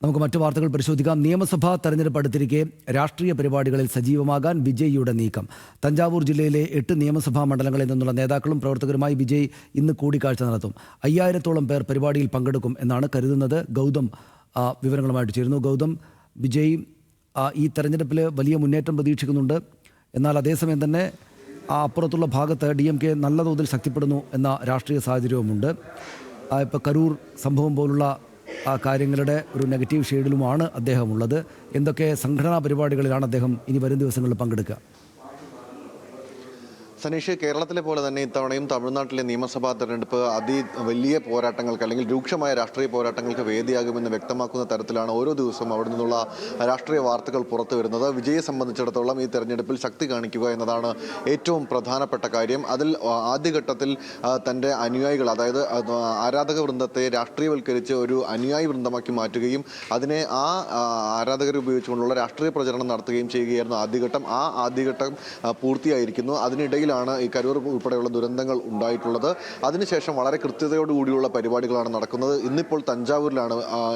നമുക്ക് മറ്റു വാർത്തകൾ പരിശോധിക്കാം. നിയമസഭാ തെരഞ്ഞെടുപ്പ് അടുത്തിരിക്കെ രാഷ്ട്രീയ പരിപാടികളിൽ സജീവമാകാൻ വിജയിയുടെ നീക്കം. തഞ്ചാവൂർ ജില്ലയിലെ 8 നിയമസഭാ മണ്ഡലങ്ങളിൽ നിന്നുള്ള നേതാക്കളും പ്രവർത്തകരുമായി വിജയ് ഇന്ന് കൂടിക്കാഴ്ച നടത്തും. 5000-ഓളം പേർ പരിപാടിയിൽ പങ്കെടുക്കും എന്നാണ് കരുതുന്നത്. ഗൗതം വിവരങ്ങളുമായിട്ട് ചേരുന്നു. ഗൗതം, വിജയ് ഈ തെരഞ്ഞെടുപ്പിൽ വലിയ മുന്നേറ്റം പ്രതീക്ഷിക്കുന്നുണ്ട്. എന്നാൽ അതേസമയം തന്നെ അപ്പുറത്തുള്ള ഭാഗത്ത് DMK നല്ല തോതിൽ ശക്തിപ്പെടുന്നു എന്ന രാഷ്ട്രീയ സാഹചര്യവുമുണ്ട്. ഇപ്പോൾ കരൂർ സംഭവം പോലുള്ള കാര്യങ്ങളുടെ ഒരു നെഗറ്റീവ് ഷെയ്ഡിലുമാണ് അദ്ദേഹം ഉള്ളത്. എന്തൊക്കെ സംഘടനാ പരിപാടികളിലാണ് അദ്ദേഹം ഇനി വരും ദിവസങ്ങളിൽ പങ്കെടുക്കുക? സനീഷ്, കേരളത്തിലെ പോലെ തന്നെ ഇത്തവണയും തമിഴ്നാട്ടിലെ നിയമസഭാ തെരഞ്ഞെടുപ്പ് വലിയ പോരാട്ടങ്ങൾക്ക് അല്ലെങ്കിൽ രൂക്ഷമായ രാഷ്ട്രീയ പോരാട്ടങ്ങൾക്ക് വേദിയാകുമെന്ന് വ്യക്തമാക്കുന്ന തരത്തിലാണ് ഓരോ ദിവസവും അവിടെ നിന്നുള്ള രാഷ്ട്രീയ വാർത്തകൾ പുറത്തു വരുന്നത്. വിജയെ സംബന്ധിച്ചിടത്തോളം ഈ തെരഞ്ഞെടുപ്പിൽ ശക്തി കാണിക്കുക എന്നതാണ് ഏറ്റവും പ്രധാനപ്പെട്ട കാര്യം. അതിൽ ആദ്യഘട്ടത്തിൽ തൻ്റെ അനുയായികൾ, അതായത് ആരാധക വൃന്ദത്തെ രാഷ്ട്രീയവൽക്കരിച്ച് ഒരു അനുയായി വൃന്ദമാക്കി മാറ്റുകയും അതിനെ ആരാധകരെ ഉപയോഗിച്ചുകൊണ്ടുള്ള രാഷ്ട്രീയ പ്രചരണം നടത്തുകയും ചെയ്യുകയായിരുന്നു ആദ്യഘട്ടം. ആദ്യഘട്ടം പൂർത്തിയായിരിക്കുന്നു. അതിനിടയിൽ ഈ കരൂർ ഉൾപ്പെടെയുള്ള ദുരന്തങ്ങൾ ഉണ്ടായിട്ടുള്ളത്. അതിനുശേഷം വളരെ കൃത്യതയോടുകൂടിയുള്ള പരിപാടികളാണ് നടക്കുന്നത്. ഇന്നിപ്പോൾ തഞ്ചാവൂരിലാണ്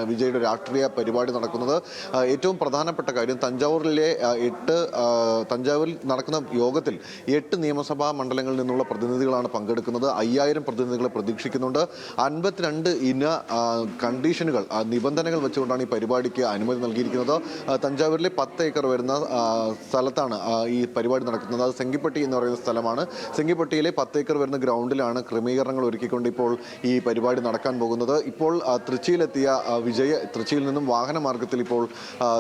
വിജയുടെ രാഷ്ട്രീയ പരിപാടി നടക്കുന്നത്. ഏറ്റവും പ്രധാനപ്പെട്ട കാര്യം, തഞ്ചാവൂരിൽ നടക്കുന്ന യോഗത്തിൽ 8 നിയമസഭാ മണ്ഡലങ്ങളിൽ നിന്നുള്ള പ്രതിനിധികളാണ് പങ്കെടുക്കുന്നത്. 5000 പ്രതിനിധികളെ പ്രതീക്ഷിക്കുന്നുണ്ട്. 52 ഇന കണ്ടീഷനുകൾ, നിബന്ധനകൾ വെച്ചുകൊണ്ടാണ് ഈ പരിപാടിക്ക് അനുമതി നൽകിയിരിക്കുന്നത്. തഞ്ചാവൂരിലെ 10 ഏക്കർ വരുന്ന സ്ഥലത്താണ് ഈ പരിപാടി നടക്കുന്നത്. അത് സെങ്കിപ്പട്ടി എന്ന് പറയുന്ന സ്ഥലമാണ്. സെങ്കിപ്പട്ടിയിലെ 10 ഏക്കർ വരുന്ന ഗ്രൗണ്ടിലാണ് ക്രമീകരണങ്ങൾ ഒരുക്കിക്കൊണ്ട് ഇപ്പോൾ ഈ പരിപാടി നടക്കാൻ പോകുന്നത്. ഇപ്പോൾ തൃച്ചിയിലെത്തിയ വിജയ് തൃച്ചിയിൽ നിന്നും വാഹനമാർഗത്തിൽ ഇപ്പോൾ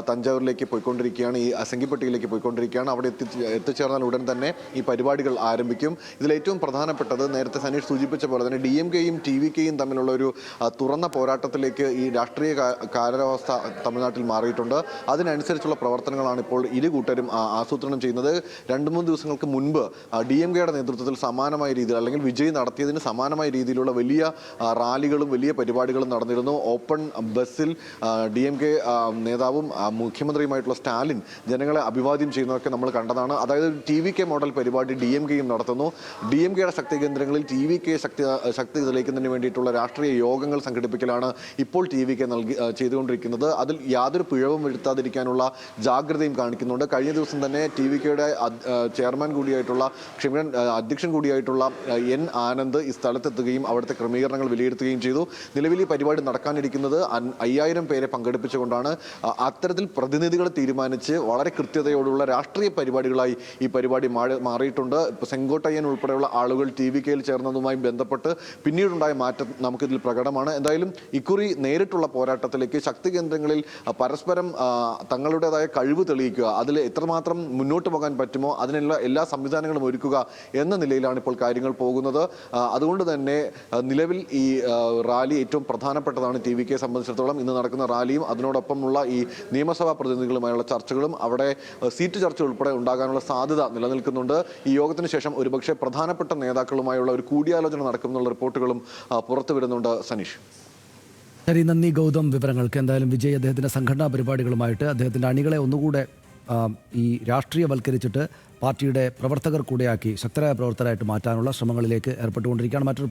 തഞ്ചാവൂരിലേക്ക് പോയിക്കൊണ്ടിരിക്കുകയാണ്, ഈ സെങ്കിപ്പട്ടിയിലേക്ക് പോയിക്കൊണ്ടിരിക്കുകയാണ്. അവിടെ എത്തിച്ചേർന്നാൽ ഉടൻ തന്നെ ഈ പരിപാടികൾ ആരംഭിക്കും. ഇതിലേറ്റവും പ്രധാനപ്പെട്ടത്, നേരത്തെ സനീഷ് സൂചിപ്പിച്ച പോലെ തന്നെ DMKയും TVKയും തമ്മിലുള്ള ഒരു തുറന്ന പോരാട്ടത്തിലേക്ക് ഈ രാഷ്ട്രീയ കാലാവസ്ഥ തമിഴ്നാട്ടിൽ മാറിയിട്ടുണ്ട്. അതിനനുസരിച്ചുള്ള പ്രവർത്തനങ്ങളാണ് ഇപ്പോൾ ഇരു കൂട്ടരും ആസൂത്രണം ചെയ്യുന്നത്. 2-3 ദിവസങ്ങൾക്ക് മുൻപ് DMKയുടെ നേതൃത്വത്തിൽ സമാനമായ രീതിയിൽ, അല്ലെങ്കിൽ വിജയ് നടത്തിയതിന് സമാനമായ രീതിയിലുള്ള വലിയ റാലികളും വലിയ പരിപാടികളും നടന്നിരുന്നു. ഓപ്പൺ ബസ്സിൽ DMK നേതാവും മുഖ്യമന്ത്രിയുമായിട്ടുള്ള സ്റ്റാലിൻ ജനങ്ങളെ അഭിവാദ്യം ചെയ്യുന്നതൊക്കെ നമ്മൾ കണ്ടതാണ്. അതായത് TVK മോഡൽ പരിപാടി DMKയും നടത്തുന്നു. DMKയുടെ ശക്തി കേന്ദ്രങ്ങളിൽ TVK ശക്തി തെളിയിക്കുന്നതിന് വേണ്ടിയിട്ടുള്ള രാഷ്ട്രീയ യോഗങ്ങൾ സംഘടിപ്പിക്കലാണ് ഇപ്പോൾ TVK ചെയ്തുകൊണ്ടിരിക്കുന്നത്. അതിൽ യാതൊരു പിഴവും വരുത്താതിരിക്കാനുള്ള ജാഗ്രതയും കാണിക്കുന്നുണ്ട്. കഴിഞ്ഞ ദിവസം തന്നെ TVKയുടെ ചെയർമാൻ കൂടിയായിട്ടുള്ള അധ്യക്ഷൻ കൂടിയായിട്ടുള്ള N ആനന്ദ് ഈ സ്ഥലത്തെത്തുകയും അവിടുത്തെ ക്രമീകരണങ്ങൾ വിലയിരുത്തുകയും ചെയ്തു. നിലവിൽ ഈ പരിപാടി നടക്കാനിരിക്കുന്നത് 5000 പേരെ പങ്കെടുപ്പിച്ചുകൊണ്ടാണ്. അത്തരത്തിൽ പ്രതിനിധികളെ തീരുമാനിച്ച് വളരെ കൃത്യതയോടുള്ള രാഷ്ട്രീയ പരിപാടികളായി ഈ പരിപാടി മാറിയിട്ടുണ്ട്. ഇപ്പോൾ സെങ്കോട്ടയ്യൻ ഉൾപ്പെടെയുള്ള ആളുകൾ TVKയിൽ ചേർന്നതുമായി ബന്ധപ്പെട്ട് പിന്നീടുണ്ടായ മാറ്റം നമുക്കിതിൽ പ്രകടമാണ്. എന്തായാലും ഇക്കുറി നേരിട്ടുള്ള പോരാട്ടത്തിലേക്ക് ശക്തി കേന്ദ്രങ്ങളിൽ പരസ്പരം തങ്ങളുടേതായ കഴിവ് തെളിയിക്കുക, അതിൽ എത്രമാത്രം മുന്നോട്ട് പോകാൻ പറ്റുമോ അതിനുള്ള എല്ലാ സംവിധാനങ്ങളും ഒരുക്കുക എന്ന നിലയിലാണ് ഇപ്പോൾ കാര്യങ്ങൾ പോകുന്നത്. അതുകൊണ്ട് തന്നെ നിലവിൽ ഈ റാലി ഏറ്റവും പ്രധാനപ്പെട്ടതാണ് TVKയെ സംബന്ധിച്ചിടത്തോളം. ഇന്ന് നടക്കുന്ന റാലിയും അതിനോടൊപ്പമുള്ള ഈ നിയമസഭാ പ്രതിനിധികളുമായുള്ള ചർച്ചകളും, അവിടെ സീറ്റ് ചർച്ച ഉൾപ്പെടെ ഉണ്ടാകാനുള്ള സാധ്യത നിലനിൽക്കുന്നുണ്ട്. ഈ യോഗത്തിന് ശേഷം ഒരുപക്ഷെ പ്രധാനപ്പെട്ട നേതാക്കളുമായുള്ള ഒരു കൂടിയാലോചന നടക്കുമെന്നുള്ള റിപ്പോർട്ടുകളും പുറത്തു വരുന്നുണ്ട്. സനീഷ്, ശരി, നന്ദി ഗൗതം വിവരങ്ങൾക്ക്. എന്തായാലും വിജയ് അദ്ദേഹത്തിൻ്റെ സംഘടനാ പരിപാടികളുമായിട്ട് അദ്ദേഹത്തിൻ്റെ അണികളെ ഒന്നുകൂടെ ഈ രാഷ്ട്രീയവൽക്കരിച്ചിട്ട് പാർട്ടിയുടെ പ്രവർത്തകർ കൂടെയാക്കി ശക്തരായ പ്രവർത്തകരായിട്ട് മാറ്റാനുള്ള ശ്രമങ്ങളിലേക്ക് ഏർപ്പെട്ടുകൊണ്ടിരിക്കുകയാണ്.